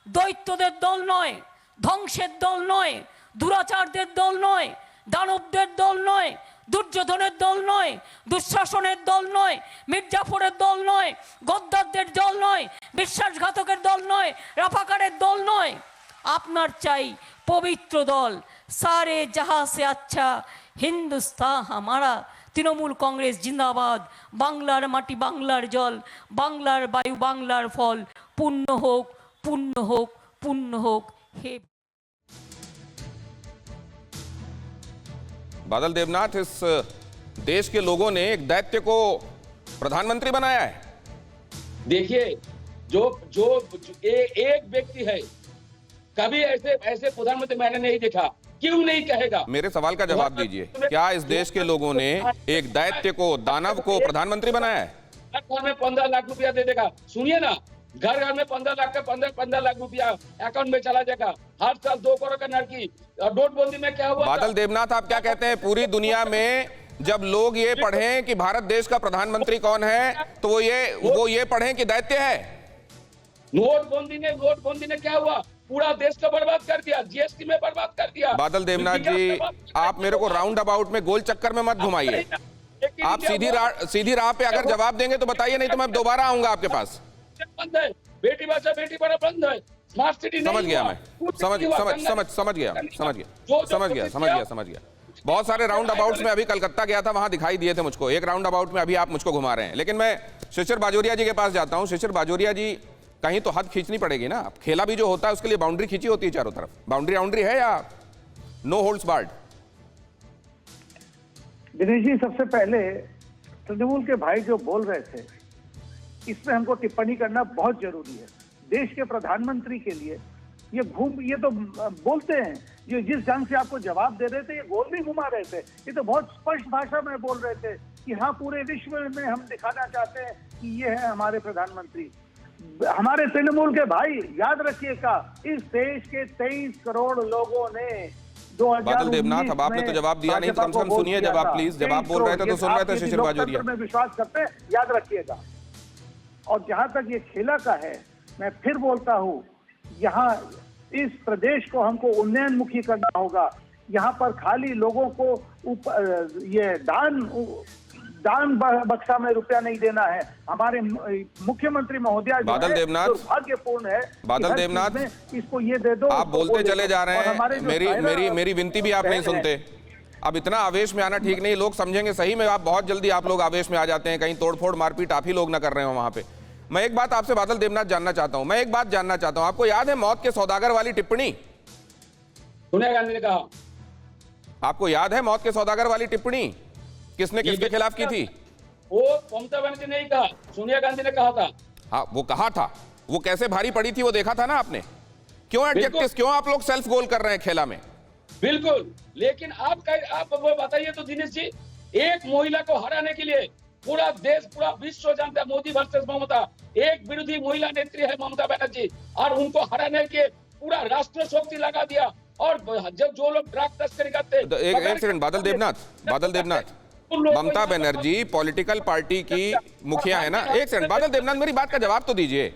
দৈত্যদের দল নয়, ধ্বংসের দল নয়, দুরাচারদের দল নয়, দানবদের দল নয়, দুর্যোধনের দল নয়, দুঃশাসনের দল নয়, মির্জাফরের দল নয়, গদ্দারদের দল নয়, বিশ্বাসঘাতকের দল নয়, রাফাকারের দল নয়। আপনার চাই পবিত্র দল, सारे जहां से अच्छा हिंदुस्तान हमारा। तृणमूल कांग्रेस जिंदाबाद। बांगलार माटी, बांगलार जल, बांगलार वायु, बांगलार फल, पुण्य होक, पुण्य होक, पुण्य होक। हे बादल देवनाथ, इस देश के लोगों ने एक दैत्य को प्रधानमंत्री बनाया है। देखिए, जो एक व्यक्ति है, कभी ऐसे प्रधानमंत्री मैंने नहीं देखा। क्यों नहीं कहेगा? मेरे सवाल का जवाब दीजिए। क्या इस देश के लोगों ने एक दैत्य को, दानव को प्रधानमंत्री बनाया है? घर में 15 लाख रुपया दे देगा। सुनिए ना, घर में 15 लाख का 15 लाख रुपया अकाउंट में चला जाएगा। हर साल 2 करोड़ का लड़की। नोटबंदी में क्या हुआ? बादल देवनाथ, आप क्या कहते हैं, पूरी दुनिया में जब लोग ये पढ़ें कि भारत देश का प्रधानमंत्री कौन है, तो वो ये पढ़ें कि दैत्य है? नोटबंदी ने क्या हुआ? पूरा देश को बर्बाद कर दिया, जीएसटी में बर्बाद कर दिया। बादल देवनाथ जी, आप मेरे को राउंड अबाउट में गोल चक्कर में मत घुमाइए। आप सीधी राह पे अगर जवाब देंगे तो बताइए, नहीं तो मैं दोबारा आऊंगा आपके पास। बंद है, बेटी बचाओ बेटी पढ़ाओ बंद है, स्मार्ट सिटी समझ गया मैं, समझ गया। बहुत सारे राउंड अबाउट्स में अभी कलकत्ता गया था, वहां दिखाई दिए थे मुझको। एक राउंड अबाउट में अभी आप मुझको घुमा रहे हैं। लेकिन मैं शिशिर बाजोरिया जी के पास जाता हूं। शिशिर बाजोरिया जी, कहीं तो हद खींचनी पड़ेगी ना। खेला भी जो होता है उसके लिए बाउंड्री खींची होती है चारों तरफ। बाउंड्री है या no holds board? Dinesh ji, सबसे पहले तृणमूल के भाई जो बोल रहे थे, इसमें हमको टिप्पणी करना बहुत जरूरी है। देश के प्रधानमंत्री के लिए ये तो बोलते हैं, ये जिस ढंग से आपको जवाब दे रहे थे, ये गोल नहीं घुमा रहे थे, ये तो बहुत स्पष्ट भाषा में बोल रहे थे कि हाँ, पूरे विश्व में हम दिखाना चाहते हैं कि ये है हमारे प्रधानमंत्री। हमारे तृणमूल के भाई, याद रखिएगा, इस देश के 23 करोड़ लोगों ने 2019 बादल देवनाथ, अब आपने तो जवाब दिया नहीं, तो कम से कम सुनिए जब आप प्लीज। जब आप बोल रहे थे तो सुन रहे थे शिशिर बाजोरिया। में विश्वास करते हैं, याद रखिएगा। और जहां तक ये खेला का है, मैं फिर बोलता हूं, यहाँ इस प्रदेश को हमको उन्नयनमुखी करना होगा। यहाँ पर खाली लोगों को ये दान बक्सा में रुपया नहीं देना है। हमारे मुख्यमंत्री महोदय बादल देवनाथ, दुर्भाग्यपूर्ण है। बादल देवनाथ, इसको ये दे दो, आप बोलते चले जा रहे हैं, मेरी विनती भी आप नहीं सुनते। अब इतना आवेश में आना ठीक नहीं, लोग समझेंगे सही में आप बहुत जल्दी आप लोग आवेश में आ जाते हैं, कहीं तोड़फोड़ मारपीट आप ही लोग ना कर रहे हो वहां पे। मैं एक बात आपसे बादल देवनाथ जानना चाहता हूं, आपको याद है मौत के सौदागर वाली टिप्पणी? सोनिया गांधी ने कहा। आपको याद है मौत के सौदागर वाली टिप्पणी किसने किसके खिलाफ की थी? वो ममता बनर्जी ने कहा, सोनिया गांधी ने कहा था। हाँ, वो कहा था, वो कैसे भारी पड़ी थी वो देखा था ना आपने। क्यों एडजेक्टिव्स, क्यों आप लोग सेल्फ गोल कर रहे हैं खेला में? बिल्कुल, लेकिन आप वो बताइए तो दिनेश जी, एक महिला को हराने के लिए पूरा देश, पूरा विश्व जानता है मोदी वर्सेस ममता। एक विरोधी महिला नेत्री है ममता बनर्जी, और उनको हराने के पूरा राष्ट्र शक्ति लगा दिया। और जब जो लोग ड्रग तस्करी करते, एक सेकंड बादल देवनाथ, ममता बनर्जी पॉलिटिकल पार्टी की मुखिया है ना। एक सेकंड बादल देवनाथ, मेरी बात का जवाब तो दीजिए।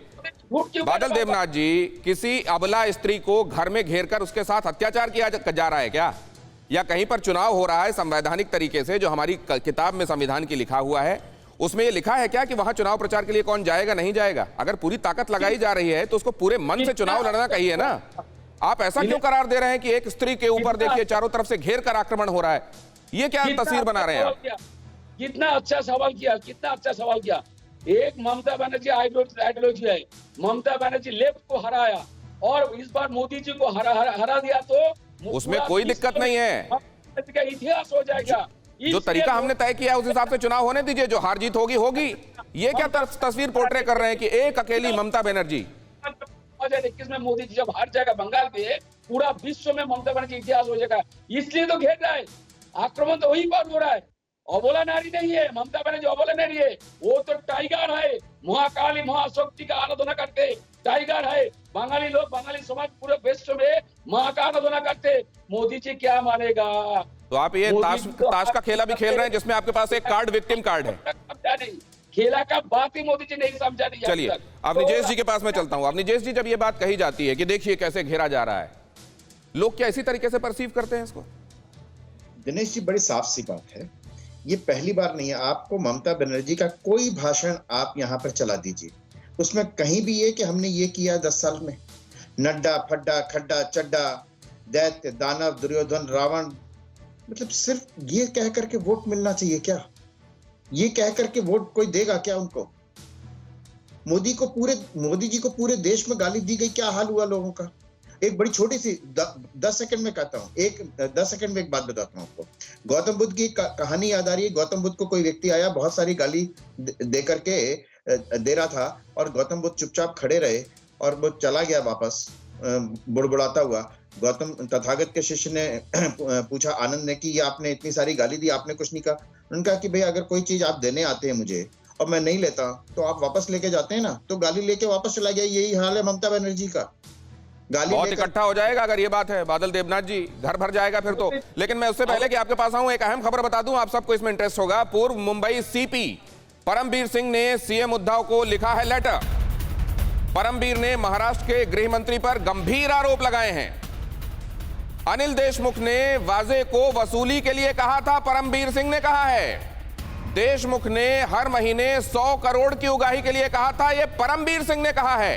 बादल देवनाथ जी, किसी अबला स्त्री को घर में घेर कर उसके साथ अत्याचार किया जा रहा है क्या? या कहीं पर चुनाव हो रहा है संवैधानिक तरीके से, जो हमारी किताब में संविधान की लिखा हुआ है, उसमें ये लिखा है क्या कि वहां चुनाव प्रचार के लिए कौन जाएगा नहीं जाएगा? अगर पूरी ताकत लगाई जा रही है तो उसको पूरे मन से चुनाव लड़ना कहिए ना। आप ऐसा क्यों करार दे रहे हैं कि एक स्त्री के ऊपर देखिए चारों तरफ से घेर कर आक्रमण हो रहा है? ये क्या तस्वीर बना रहे हैं आप? कितना अच्छा सवाल किया। एक ममता बनर्जी आइडियोलॉजी है। ममता बनर्जी लेफ्ट को हराया और इस बार मोदी जी को हरा दिया तो उसमें कोई दिक्कत नहीं है। इतिहास हो जाएगा। जो तरीका हमने तय किया उस हिसाब से चुनाव होने दीजिए, जो हार जीत होगी। ये क्या तस्वीर पोर्ट्रे कर रहे हैं कि एक अकेली ममता बनर्जी? 2021 में मोदी जी जब हार जाएगा बंगाल पे, पूरा विश्व में ममता बनर्जी इतिहास हो जाएगा। इसलिए तो घेर रहा है, आक्रमण तो वही पर हो रहा है। अबोला नारी नहीं है ममता बनर्जी, अबोला नारी है वो तो टाइगर है। महाकाली महाशक्ति का आराधना करते टाइगर है। बंगाली लोग, बंगाली समाज पूरे विश्व में मां का आराधना करते। मोदी जी क्या मानेगा? तो आप ये ताश का खेला भी खेल रहे हैं जिसमें आपके पास एक कार्ड, विक्टिम कार्ड है। नहीं, खेला का बात ही मोदी जी नहीं समझा। चलिए, अब निजेश जी के पास मैं चलता हूं। अब निजेश जी, जब ये बात कही जाती है कि देखिए कैसे घेरा जा रहा है, लोग क्या इसी तरीके से परसीव करते हैं इसको? दिनेश जी, बड़ी साफ सी बात है, ये पहली बार नहीं है। आपको ममता बनर्जी का कोई भाषण आप यहाँ पर चला दीजिए, उसमें कहीं भी ये कि हमने ये किया 10 साल में, नड्डा फड्डा खड्डा चड्डा, दैत्य दानव दुर्योधन रावण, मतलब सिर्फ ये कह करके वोट मिलना चाहिए क्या? ये कह करके वोट कोई देगा क्या उनको? मोदी जी को पूरे देश में गाली दी गई, क्या हाल हुआ लोगों का? एक बड़ी छोटी सी 10 सेकंड में कहता हूँ, 10 सेकंड में एक बात बताता हूँ आपको। गौतम बुद्ध की कहानी याद आ रही है। गौतम बुद्ध को कोई व्यक्ति आया, बहुत सारी गाली दे करके दे रहा था, और गौतम बुद्ध चुपचाप खड़े रहे और वो चला गया वापस बुड़बुड़ाता हुआ। गौतम तथागत के शिष्य ने पूछा आनंद ने कि ये आपने इतनी सारी गाली दी, आपने कुछ नहीं कहा। उन्होंने कहा कि भाई अगर कोई चीज आप देने आते हैं मुझे और मैं नहीं लेता तो आप वापस लेके जाते हैं ना, तो गाली लेके वापस चला गया। यही हाल है ममता बनर्जी का। गाली बहुत इकट्ठा हो जाएगा अगर ये बात है बादल देवनाथ जी, घर भर जाएगा फिर तो। लेकिन मैं उससे पहले कि आपके पास आऊं, एक अहम खबर बता दूं, आप सबको इसमें इंटरेस्ट होगा। पूर्व मुंबई सीपी परमबीर सिंह ने सीएम उद्धव को लिखा है लेटर। परमबीर ने महाराष्ट्र के गृह मंत्री पर गंभीर आरोप लगाए हैं। अनिल देशमुख ने वाजे को वसूली के लिए कहा था, परमबीर सिंह ने कहा है। देशमुख ने हर महीने 100 करोड़ की उगाही के लिए कहा था, यह परमबीर सिंह ने कहा है।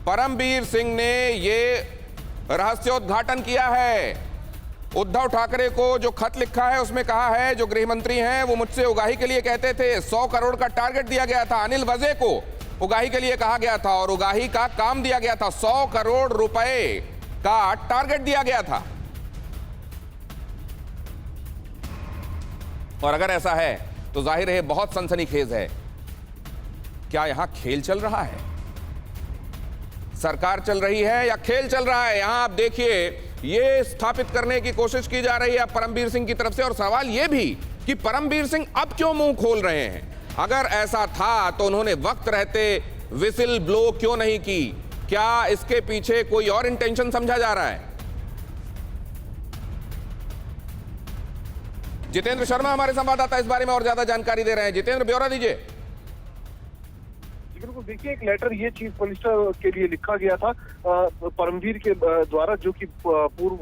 परमबीर सिंह ने यह रहस्योद्घाटन किया है। उद्धव ठाकरे को जो खत लिखा है उसमें कहा है, जो गृह मंत्री हैं वो मुझसे उगाही के लिए कहते थे, 100 करोड़ का टारगेट दिया गया था। अनिल वजे को उगाही के लिए कहा गया था और उगाही का काम दिया गया था। 100 करोड़ रुपए का टारगेट दिया गया था। और अगर ऐसा है तो जाहिर है बहुत सनसनीखेज है। क्या यहां खेल चल रहा है? सरकार चल रही है या खेल चल रहा है? यहां आप देखिए, ये स्थापित करने की कोशिश की जा रही है परमबीर सिंह की तरफ से। और सवाल यह भी कि परमबीर सिंह अब क्यों मुंह खोल रहे हैं? अगर ऐसा था तो उन्होंने वक्त रहते विसिल ब्लो क्यों नहीं की? क्या इसके पीछे कोई और इंटेंशन समझा जा रहा है? जितेंद्र शर्मा हमारे संवाददाता इस बारे में और ज्यादा जानकारी दे रहे हैं। जितेंद्र, ब्यौरा दीजिए। बिल्कुल, देखिए, एक लेटर ये चीफ मिनिस्टर के लिए लिखा गया था परमबीर के द्वारा, जो कि पूर्व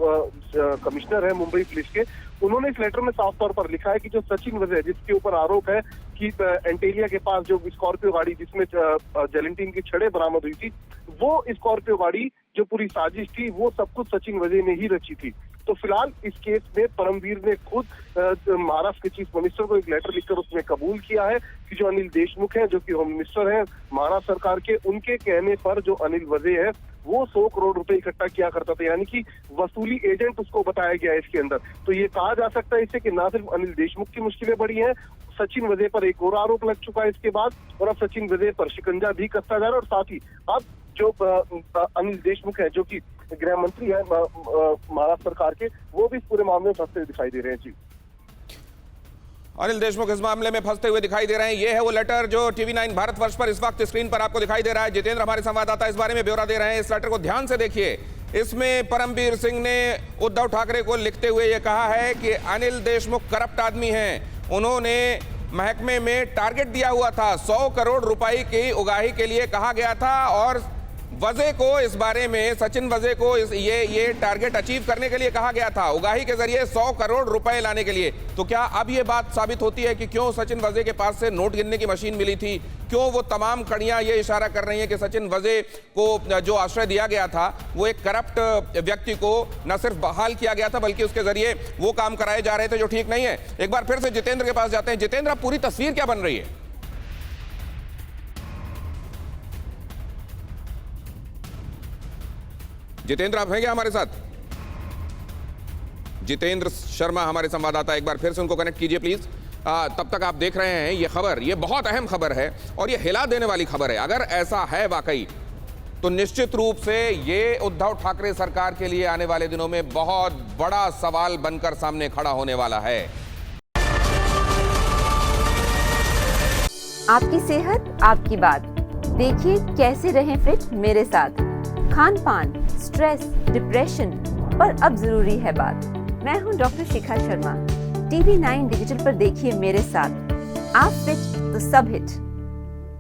कमिश्नर है मुंबई पुलिस के। उन्होंने इस लेटर में साफ तौर पर लिखा है कि जो सचिन वजे, जिसके ऊपर आरोप है कि एंटेलिया के पास जो स्कॉर्पियो गाड़ी जिसमें जेलेंटीन की छड़ें बरामद हुई थी, वो स्कॉर्पियो गाड़ी जो पूरी साजिश थी वो सब कुछ सचिन वजे ने ही रची थी। तो फिलहाल इस केस में परमबीर ने खुद महाराष्ट्र के चीफ मिनिस्टर को एक लेटर लिखकर उसमें कबूल किया है कि जो अनिल देशमुख हैं, जो कि होम मिनिस्टर हैं महाराष्ट्र सरकार के, उनके कहने पर जो अनिल वजे है वो 100 करोड़ रुपए इकट्ठा किया करता था, यानी कि वसूली एजेंट उसको बताया गया है इसके अंदर। तो ये कहा जा सकता है इससे कि ना सिर्फ अनिल देशमुख की मुश्किलें बढ़ी हैं, सचिन वजे पर एक और आरोप लग चुका है इसके बाद, और अब सचिन वजे पर शिकंजा भी कसता जा रहा है। और साथ ही अब जो अनिल देशमुख है, जो कि गृह मंत्री है महाराष्ट्र सरकार के, वो भी इस पूरे मामले में फंसते हुए दिखाई दे रहे हैं। जी, अनिल देशमुख इस मामले में फंसते हुए दिखाई दे रहे हैं। ये है वो लेटर जो TV9 भारतवर्ष पर इस वक्त स्क्रीन पर आपको दिखाई दे रहा है। जितेंद्र हमारे संवाददाता इस बारे में ब्यौरा दे रहे हैं। इस लेटर को ध्यान से देखिए। इसमें परमबीर सिंह ने उद्धव ठाकरे को लिखते हुए ये कहा है कि अनिल देशमुख करप्ट आदमी हैं। उन्होंने महकमे में टारगेट दिया हुआ था, 100 करोड़ रुपए की उगाही के लिए कहा गया था, और वजे को इस बारे में, सचिन वजे को ये टारगेट अचीव करने के लिए कहा गया था, उगाही के जरिए 100 करोड़ रुपए लाने के लिए। तो क्या अब ये बात साबित होती है कि क्यों सचिन वजे के पास से नोट गिनने की मशीन मिली थी? क्यों वो तमाम कड़ियां ये इशारा कर रही हैं कि सचिन वजे को जो आश्रय दिया गया था वो एक करप्ट व्यक्ति को न सिर्फ बहाल किया गया था बल्कि उसके जरिए वो काम कराए जा रहे थे जो ठीक नहीं है। एक बार फिर से जितेंद्र के पास जाते हैं। जितेंद्र, अब पूरी तस्वीर क्या बन रही है? जितेंद्र, आप हैं क्या हमारे साथ? जितेंद्र शर्मा हमारे संवाददाता, एक बार फिर से उनको कनेक्ट कीजिए प्लीज। तब तक आप देख रहे हैं ये खबर, ये बहुत अहम खबर है और ये हिला देने वाली खबर है। अगर ऐसा है वाकई तो निश्चित रूप से ये उद्धव ठाकरे सरकार के लिए आने वाले दिनों में बहुत बड़ा सवाल बनकर सामने खड़ा होने वाला है। आपकी सेहत आपकी बात। देखिए कैसे रहें फिट मेरे साथ। खान पान, स्ट्रेस, डिप्रेशन पर अब जरूरी है बात। मैं हूं doctor Shikha Sharma. TV9 digital पर देखिए मेरे साथ। आप फिट तो सब हिट।